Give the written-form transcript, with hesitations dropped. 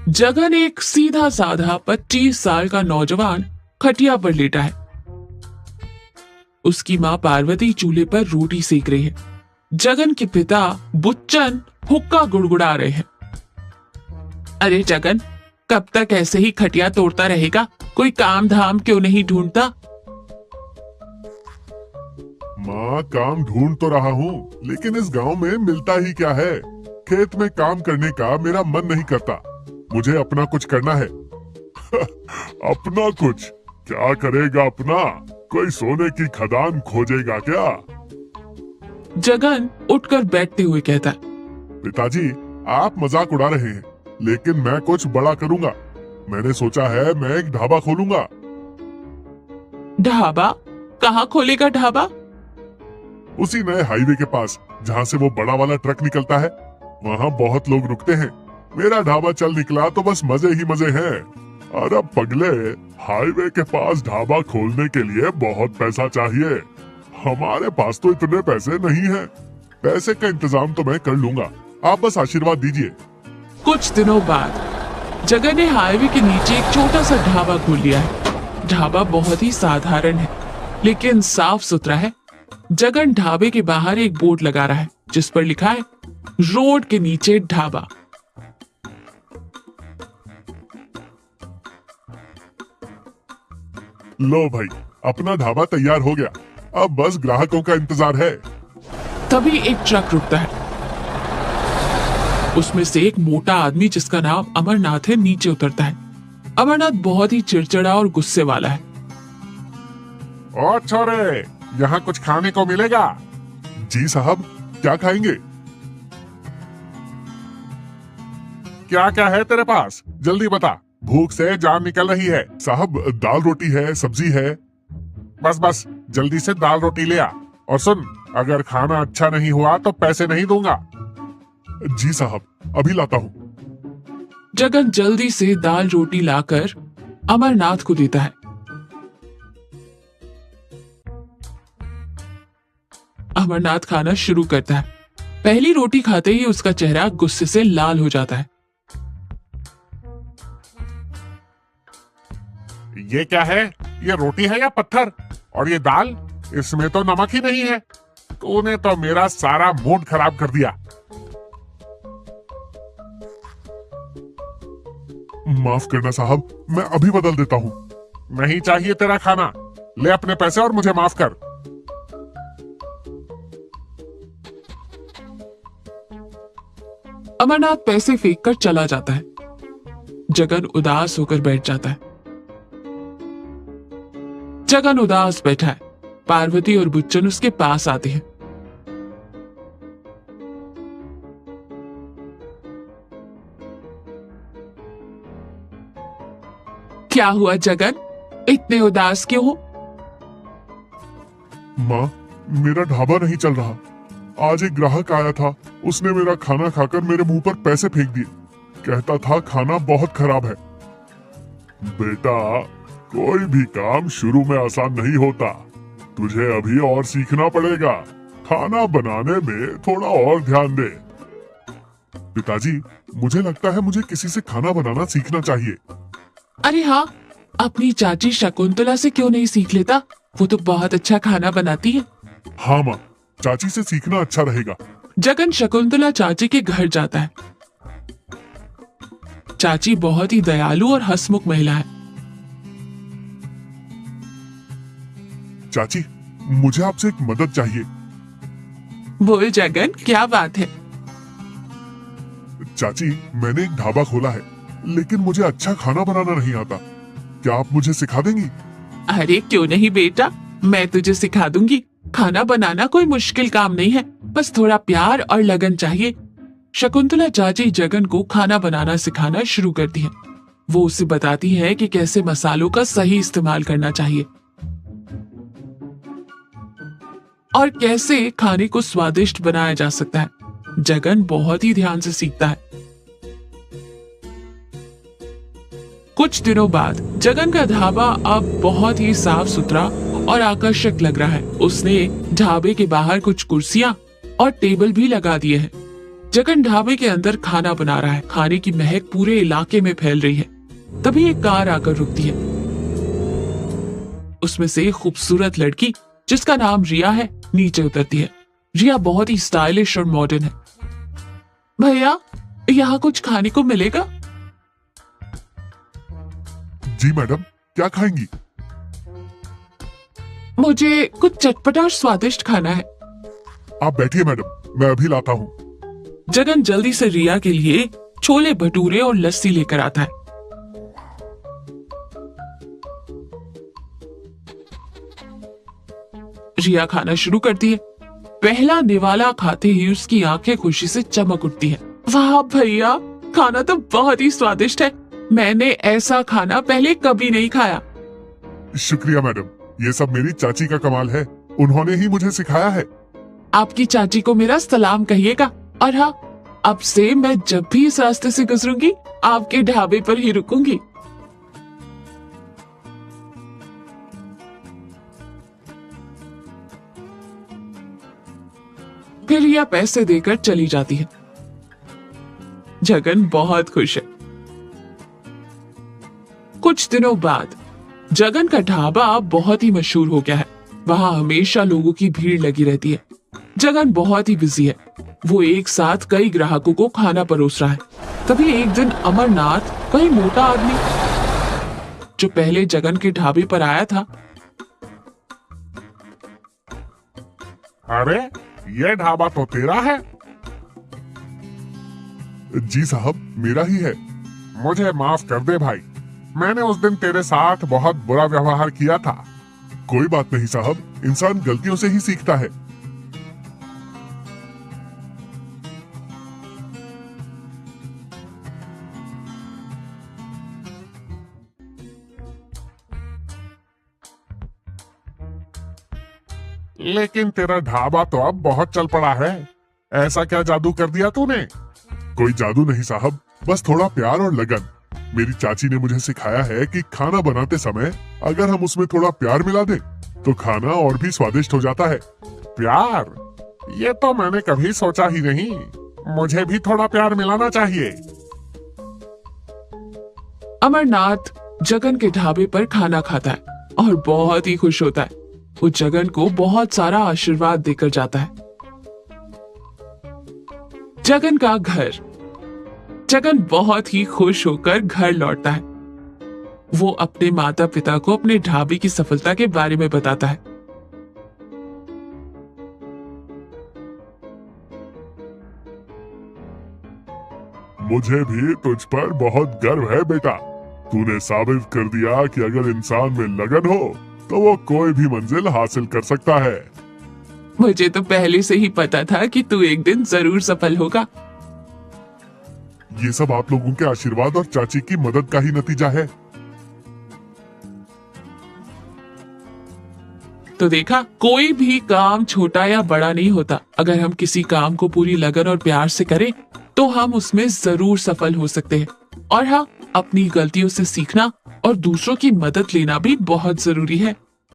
जगन एक सीधा साधा 25 साल का नौजवान खटिया पर लेटा है। उसकी माँ पार्वती चूल्हे पर रोटी सेक रही है। जगन के पिता बुच्चन हुक्का गुड़गुड़ा रहे हैं। अरे जगन, कब तक ऐसे ही खटिया तोड़ता रहेगा? कोई काम धाम क्यों नहीं ढूंढता? माँ, काम ढूंढ तो रहा हूँ, लेकिन इस गांव में मिलता ही क्या है। खेत में काम करने का मेरा मन नहीं करता। मुझे अपना कुछ करना है। अपना कुछ? क्या करेगा अपना? कोई सोने की खदान खोजेगा क्या? जगन उठकर बैठते हुए कहता है। पिताजी, आप मजाक उड़ा रहे हैं, लेकिन मैं कुछ बड़ा करूंगा। मैंने सोचा है मैं एक ढाबा खोलूंगा। ढाबा? कहाँ खोलेगा ढाबा? उसी नए हाईवे के पास, जहाँ से वो बड़ा वाला ट्रक निकलता है। वहाँ बहुत लोग रुकते हैं। मेरा ढाबा चल निकला तो बस मजे ही मजे हैं। अरे पगले, हाईवे के पास ढाबा खोलने के लिए बहुत पैसा चाहिए। हमारे पास तो इतने पैसे नहीं हैं। पैसे का इंतजाम तो मैं कर लूंगा, आप बस आशीर्वाद दीजिए। कुछ दिनों बाद जगन ने हाईवे के नीचे एक छोटा सा ढाबा खोल लिया है। ढाबा बहुत ही साधारण है, लेकिन साफ सुथरा है। जगन ढाबे के बाहर एक बोर्ड लगा रहा है, जिस पर लिखा है रोड के नीचे ढाबा। लो भाई, अपना ढाबा तैयार हो गया। अब बस ग्राहकों का इंतजार है। तभी एक ट्रक रुकता है। उसमें से एक मोटा आदमी, जिसका नाम अमरनाथ है, नीचे उतरता है। अमरनाथ बहुत ही चिड़चिड़ा और गुस्से वाला है। ओ छोरे, यहाँ कुछ खाने को मिलेगा? जी साहब, क्या खाएंगे? क्या क्या है तेरे पास? जल्दी बता, भूख से जान निकल रही है। साहब, दाल रोटी है, सब्जी है। बस बस, जल्दी से दाल रोटी ले आ। और सुन, अगर खाना अच्छा नहीं हुआ तो पैसे नहीं दूंगा। जी साहब, अभी लाता हूँ। जगन जल्दी से दाल रोटी लाकर अमरनाथ को देता है। अमरनाथ खाना शुरू करता है। पहली रोटी खाते ही उसका चेहरा गुस्से से लाल हो जाता है। ये क्या है? ये रोटी है या पत्थर? और ये दाल, इसमें तो नमक ही नहीं है। तूने तो मेरा सारा मूड खराब कर दिया। माफ करना साहब, मैं अभी बदल देता हूँ। नहीं चाहिए तेरा खाना। ले अपने पैसे और मुझे माफ कर। अमरनाथ पैसे फेंक कर चला जाता है। जगन उदास होकर बैठ जाता है। जगन उदास बैठा है। पार्वती और बुच्चन उसके पास आते हैं। क्या हुआ जगन, इतने उदास क्यों हो? माँ, मेरा ढाबा नहीं चल रहा। आज एक ग्राहक आया था, उसने मेरा खाना खाकर मेरे मुंह पर पैसे फेंक दिए। कहता था खाना बहुत खराब है। बेटा, कोई भी काम शुरू में आसान नहीं होता। तुझे अभी और सीखना पड़ेगा। खाना बनाने में थोड़ा और ध्यान दे। पिताजी, मुझे लगता है मुझे किसी से खाना बनाना सीखना चाहिए। अरे हाँ, अपनी चाची शकुंतला से क्यों नहीं सीख लेता? वो तो बहुत अच्छा खाना बनाती है। हाँ माँ, चाची से सीखना अच्छा रहेगा। जगन शकुंतला चाची के घर जाता है। चाची बहुत ही दयालु और हंसमुख महिला है। चाची, मुझे आपसे एक मदद चाहिए। बोल जगन, क्या बात है? चाची, मैंने एक ढाबा खोला है, लेकिन मुझे अच्छा खाना बनाना नहीं आता। क्या आप मुझे सिखा देंगी? अरे क्यों नहीं बेटा, मैं तुझे सिखा दूंगी। खाना बनाना कोई मुश्किल काम नहीं है, बस थोड़ा प्यार और लगन चाहिए। शकुंतला चाची जगन को खाना बनाना सिखाना शुरू करती है। वो उसे बताती है कि कैसे मसालों का सही इस्तेमाल करना चाहिए और कैसे खाने को स्वादिष्ट बनाया जा सकता है। जगन बहुत ही ध्यान से सीखता है। कुछ दिनों बाद जगन का ढाबा अब बहुत ही साफ सुथरा और आकर्षक लग रहा है। उसने ढाबे के बाहर कुछ कुर्सियां और टेबल भी लगा दिए हैं। जगन ढाबे के अंदर खाना बना रहा है। खाने की महक पूरे इलाके में फैल रही है। तभी एक कार आकर रुकती है। उसमें से एक खूबसूरत लड़की जिसका नाम रिया है नीचे उतरती है। रिया बहुत ही स्टाइलिश और मॉडर्न है। भैया, यहाँ कुछ खाने को मिलेगा? जी मैडम, क्या खाएंगी? मुझे कुछ चटपटा और स्वादिष्ट खाना है। आप बैठिए मैडम, मैं अभी लाता हूँ। जगन जल्दी से रिया के लिए छोले भटूरे और लस्सी लेकर आता है। रिया खाना शुरू करती है। पहला निवाला खाते ही उसकी आंखें खुशी से चमक उठती है। वाह भैया, खाना तो बहुत ही स्वादिष्ट है। मैंने ऐसा खाना पहले कभी नहीं खाया। शुक्रिया मैडम, ये सब मेरी चाची का कमाल है। उन्होंने ही मुझे सिखाया है। आपकी चाची को मेरा सलाम कहिएगा। और हाँ, अब से मैं जब भी इस रास्ते से गुजरूंगी आपके ढाबे पर ही रुकूंगी। फिर रिया पैसे देकर चली जाती है। जगन बहुत खुश है। कुछ दिनों बाद जगन का ढाबा बहुत ही मशहूर हो गया है। वहां हमेशा लोगों की भीड़ लगी रहती है। जगन बहुत ही बिजी है। वो एक साथ कई ग्राहकों को खाना परोस रहा है। तभी एक दिन अमरनाथ, वही मोटा आदमी जो पहले जगन के ढाबे पर आया था, अरे, ये ढाबा तो तेरा है? जी साहब, मेरा ही है। मुझे माफ कर दे भाई, मैंने उस दिन तेरे साथ बहुत बुरा व्यवहार किया था। कोई बात नहीं साहब, इंसान गलतियों से ही सीखता है। लेकिन तेरा ढाबा तो अब बहुत चल पड़ा है। ऐसा क्या जादू कर दिया तूने? कोई जादू नहीं साहब, बस थोड़ा प्यार और लगन। मेरी चाची ने मुझे सिखाया है कि खाना बनाते समय अगर हम उसमें थोड़ा प्यार मिला दें तो खाना और भी स्वादिष्ट हो जाता है। प्यार? ये तो मैंने कभी सोचा ही नहीं। मुझे भी थोड़ा प्यार मिलाना चाहिए। अमरनाथ जगन के ढाबे पर खाना खाता है और बहुत ही खुश होता है। वो जगन को बहुत सारा आशीर्वाद देकर जाता है। जगन का घर। जगन बहुत ही खुश होकर घर लौटता है। वो अपने माता पिता को अपने ढाबे की सफलता के बारे में बताता है। मुझे भी तुझ पर बहुत गर्व है बेटा। तूने साबित कर दिया कि अगर इंसान में लगन हो तो वो कोई भी मंजिल हासिल कर सकता है। मुझे तो पहले से ही पता था कि तू एक दिन जरूर सफल होगा। ये सब आप लोगों के आशीर्वाद और चाची की मदद का ही नतीजा है। तो देखा, कोई भी काम छोटा या बड़ा नहीं होता। अगर हम किसी काम को पूरी लगन और प्यार से करें तो हम उसमें जरूर सफल हो सकते हैं। और हाँ, अपनी गलतियों से सीखना और दूसरों की मदद लेना भी बहुत जरूरी है।